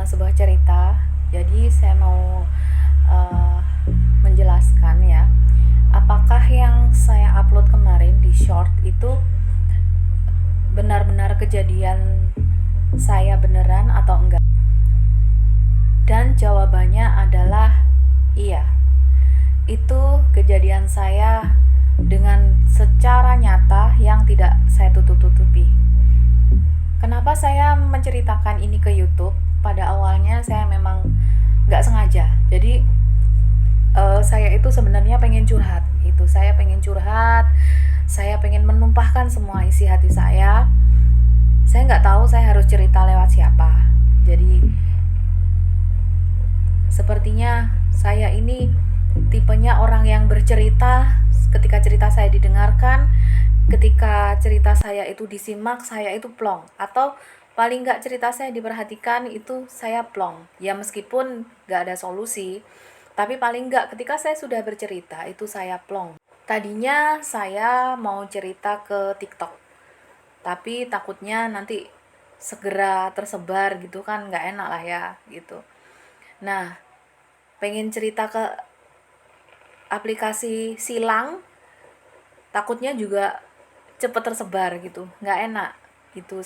sebuah cerita. Jadi saya mau uh, menjelaskan ya, apakah yang saya upload kemarin di short itu benar-benar kejadian saya beneran atau enggak. Dan jawabannya adalah iya. Itu kejadian saya dengan secara nyata yang tidak saya tutup-tutupi. Kenapa saya menceritakan ini ke YouTube? Pada awalnya saya memang nggak sengaja. Jadi saya itu sebenarnya pengen curhat. Saya pengen curhat. Saya pengen menumpahkan semua isi hati saya. Saya nggak tahu saya harus cerita lewat siapa. Jadi sepertinya saya ini tipenya orang yang bercerita. Ketika cerita saya didengarkan, ketika cerita saya itu disimak, saya itu plong. Atau paling nggak cerita saya diperhatikan, itu saya plong. Ya meskipun nggak ada solusi, tapi paling nggak ketika saya sudah bercerita, itu saya plong. Tadinya saya mau cerita ke TikTok, tapi takutnya nanti segera tersebar gitu kan, nggak enak lah ya gitu. Nah, pengen cerita ke aplikasi silang, takutnya juga cepet tersebar gitu, nggak enak gitu.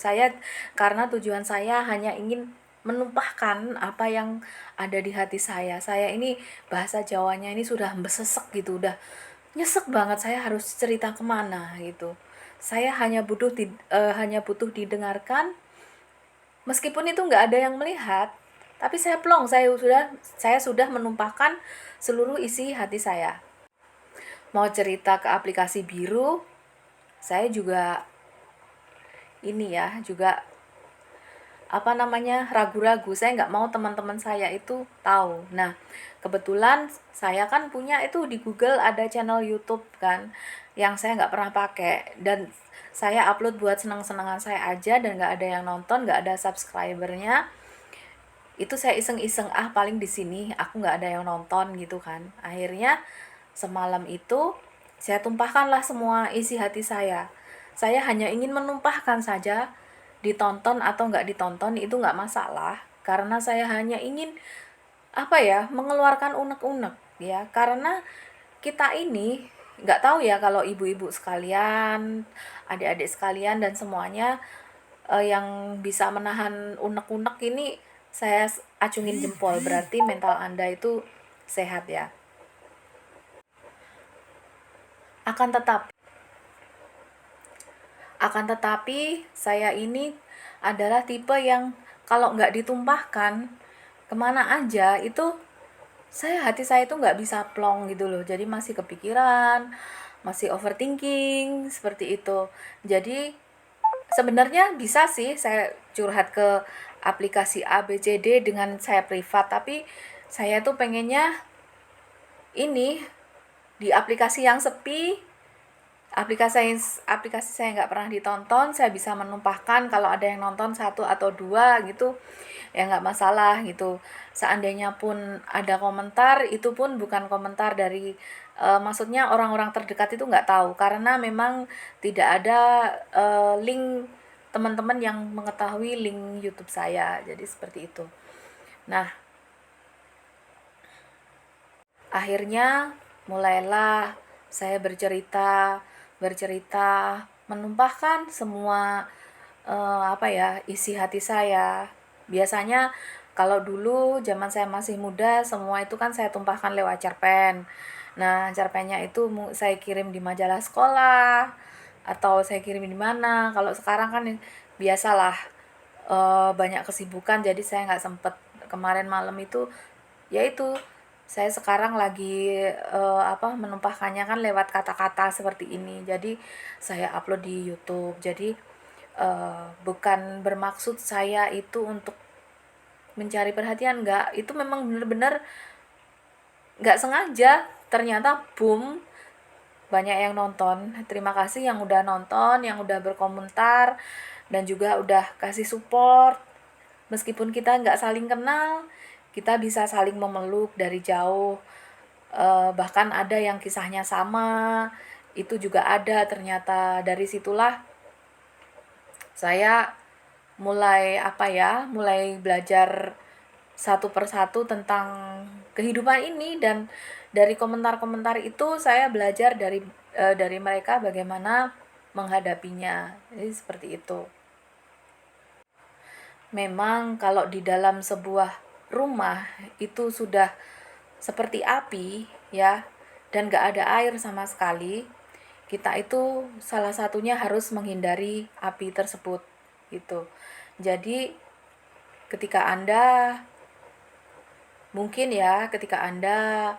Karena tujuan saya hanya ingin menumpahkan apa yang ada di hati saya ini bahasa Jawanya ini sudah besesek gitu, udah nyesek banget, saya harus cerita kemana gitu. Saya hanya butuh didengarkan, meskipun itu nggak ada yang melihat, tapi saya plong, saya sudah menumpahkan seluruh isi hati saya. Mau cerita ke aplikasi biru, saya juga juga ragu-ragu. Saya nggak mau teman-teman saya itu tahu. Nah, kebetulan saya kan punya itu di Google ada channel YouTube kan, yang saya nggak pernah pakai, dan saya upload buat senang-senangan saya aja, dan nggak ada yang nonton, nggak ada subscribernya. Itu saya iseng-iseng, paling di sini aku nggak ada yang nonton gitu kan. Akhirnya semalam itu saya tumpahkanlah semua isi hati saya. Saya hanya ingin menumpahkan saja, ditonton atau nggak ditonton itu nggak masalah, karena saya hanya ingin mengeluarkan unek-unek ya. Karena kita ini nggak tahu ya, kalau ibu-ibu sekalian, adik-adik sekalian, dan semuanya yang bisa menahan unek-unek ini, saya acungin jempol, berarti mental Anda itu sehat ya. Akan tetapi Akan tetapi saya ini adalah tipe yang kalau nggak ditumpahkan kemana aja itu, hati saya itu nggak bisa plong gitu loh. Jadi masih kepikiran, masih overthinking seperti itu. Jadi sebenarnya bisa sih saya curhat ke aplikasi A B C D dengan saya privat, tapi saya tuh pengennya ini di aplikasi yang sepi, aplikasi aplikasi saya nggak pernah ditonton, saya bisa menumpahkan. Kalau ada yang nonton satu atau dua gitu ya nggak masalah gitu. Seandainya pun ada komentar, itu pun bukan komentar dari maksudnya orang-orang terdekat, itu nggak tahu, karena memang tidak ada link teman-teman yang mengetahui link YouTube saya, jadi seperti itu. Nah, akhirnya mulailah saya bercerita, menumpahkan semua isi hati saya. Biasanya kalau dulu zaman saya masih muda, semua itu kan saya tumpahkan lewat cerpen. Nah, cerpennya itu saya kirim di majalah sekolah atau saya kirim di mana. Kalau sekarang kan biasalah banyak kesibukan, jadi saya nggak sempet. Kemarin malam itu yaitu saya sekarang lagi menumpahkannya kan lewat kata-kata seperti ini. Jadi saya upload di YouTube. Jadi bukan bermaksud saya itu untuk mencari perhatian, enggak. Itu memang benar-benar nggak sengaja, ternyata boom, banyak yang nonton. Terima kasih yang udah nonton, yang udah berkomentar, dan juga udah kasih support. Meskipun kita nggak saling kenal, kita bisa saling memeluk dari jauh. Bahkan ada yang kisahnya sama, itu juga ada ternyata. Dari situlah saya mulai mulai belajar satu persatu tentang kehidupan ini, dan dari komentar-komentar itu saya belajar dari mereka bagaimana menghadapinya. Jadi seperti itu. Memang kalau di dalam sebuah rumah itu sudah seperti api ya, dan gak ada air sama sekali, kita itu salah satunya harus menghindari api tersebut gitu. Jadi ketika Anda ketika Anda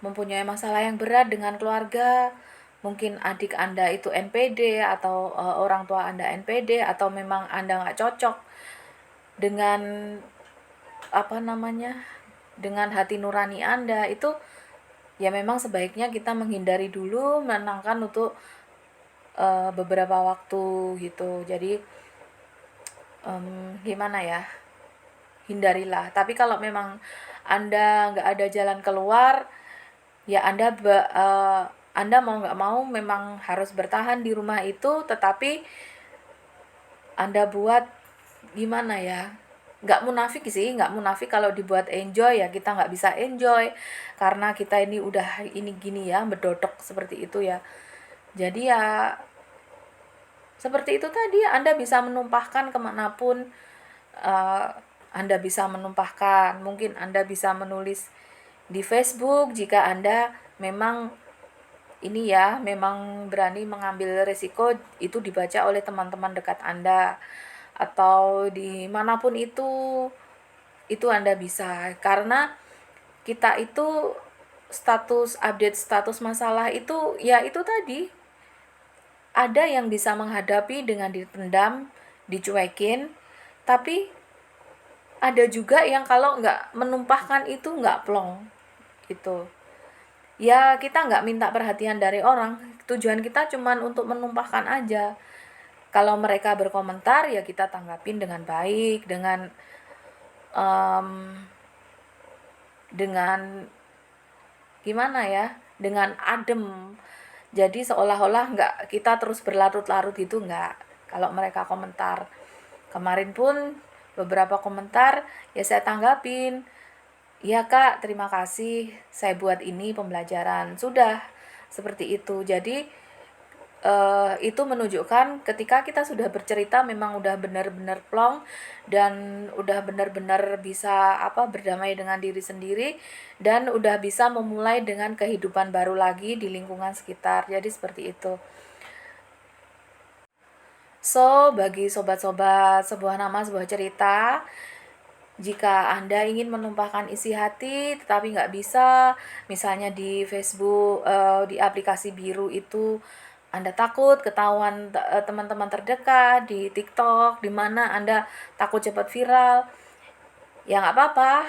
mempunyai masalah yang berat dengan keluarga, mungkin adik Anda itu NPD atau orang tua Anda NPD, atau memang Anda nggak cocok dengan dengan hati nurani Anda, itu ya memang sebaiknya kita menghindari dulu, menenangkan untuk beberapa waktu gitu. Jadi gimana ya, hindarilah. Tapi kalau memang Anda nggak ada jalan keluar, ya Anda mau nggak mau memang harus bertahan di rumah itu, tetapi Anda buat gimana ya, nggak munafik kalau dibuat enjoy ya kita nggak bisa enjoy, karena kita ini udah ini gini ya, berdodok seperti itu ya. Jadi ya seperti itu tadi, Anda bisa menumpahkan kemanapun, uh, Anda bisa menumpahkan, mungkin Anda bisa menulis di Facebook jika Anda memang memang berani mengambil resiko itu dibaca oleh teman-teman dekat Anda, atau dimanapun itu Anda bisa, karena kita itu update status masalah itu ya itu tadi, ada yang bisa menghadapi dengan dipendam, dicuekin, tapi ada juga yang kalau nggak menumpahkan itu nggak plong gitu. Ya kita nggak minta perhatian dari orang, tujuan kita cuman untuk menumpahkan aja. Kalau mereka berkomentar ya kita tanggapin dengan baik, um, dengan gimana ya, dengan adem. Jadi seolah-olah nggak kita terus berlarut-larut gitu, nggak. Kalau mereka komentar, kemarin pun beberapa komentar ya saya tanggapin. Ya Kak, terima kasih, saya buat ini pembelajaran. Sudah, seperti itu. Jadi itu menunjukkan ketika kita sudah bercerita memang udah benar-benar plong, dan udah benar-benar bisa berdamai dengan diri sendiri, dan udah bisa memulai dengan kehidupan baru lagi di lingkungan sekitar. Jadi seperti itu. So, bagi sobat-sobat sebuah nama, sebuah cerita, jika Anda ingin menumpahkan isi hati tetapi nggak bisa, misalnya di Facebook, di aplikasi biru itu Anda takut ketahuan teman-teman terdekat, di TikTok, di mana Anda takut cepat viral, ya nggak apa-apa,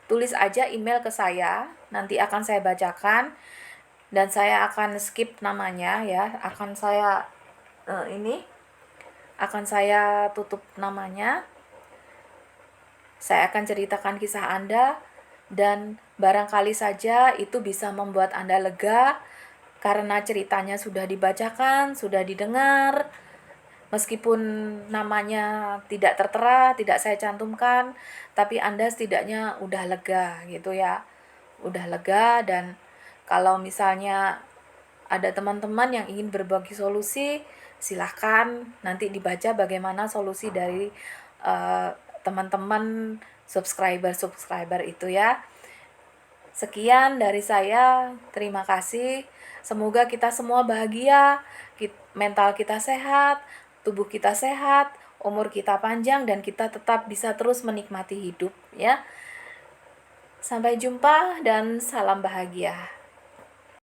tulis aja email ke saya, nanti akan saya bacakan, dan saya akan skip namanya ya, akan saya tutup namanya. Saya akan ceritakan kisah Anda, dan barangkali saja itu bisa membuat Anda lega karena ceritanya sudah dibacakan, sudah didengar. Meskipun namanya tidak tertera, tidak saya cantumkan, tapi Anda setidaknya udah lega gitu ya. Udah lega, dan kalau misalnya ada teman-teman yang ingin berbagi solusi, silahkan nanti dibaca bagaimana solusi dari teman-teman subscriber itu ya. Sekian dari saya, terima kasih. Semoga kita semua bahagia, mental kita sehat, tubuh kita sehat, umur kita panjang, dan kita tetap bisa terus menikmati hidup ya. Sampai jumpa dan salam bahagia.